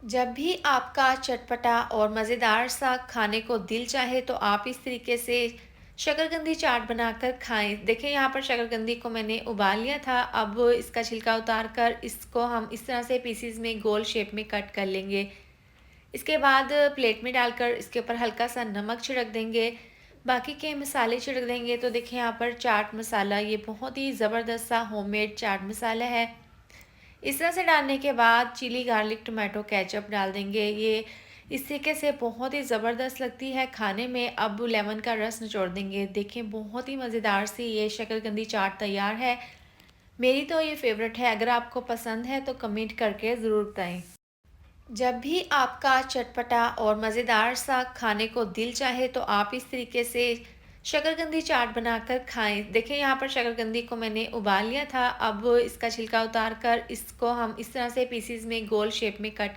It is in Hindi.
जब भी आपका चटपटा और मज़ेदार सा खाने को दिल चाहे तो आप इस तरीके से शकरकंदी चाट बनाकर खाएं। देखिए यहाँ पर शकरकंदी को मैंने उबाल लिया था। अब इसका छिलका उतार कर इसको हम इस तरह से पीसीज में गोल शेप में कट कर लेंगे। इसके बाद प्लेट में डालकर इसके ऊपर हल्का सा नमक छिड़क देंगे। बाकी के मसाले छिड़क देंगे। तो देखिए यहाँ पर चाट मसाला, ये बहुत ही ज़बरदस्त सा होममेड चाट मसाला है। इस तरह से डालने के बाद चिली गार्लिक टोमेटो केचप डाल देंगे। ये इस तरीके से बहुत ही ज़बरदस्त लगती है खाने में। अब लेमन का रस निचोड़ देंगे। देखें बहुत ही मज़ेदार सी ये शकरकंदी चाट तैयार है। मेरी तो ये फेवरेट है। अगर आपको पसंद है तो कमेंट करके ज़रूर बताएं। जब भी आपका चटपटा और मज़ेदार सा खाने को दिल चाहे तो आप इस तरीके से शकरकंदी चाट बनाकर खाएं। देखिए यहाँ पर शकरकंदी को मैंने उबाल लिया था। अब इसका छिलका उतार कर इसको हम इस तरह से पीसीज में गोल शेप में कट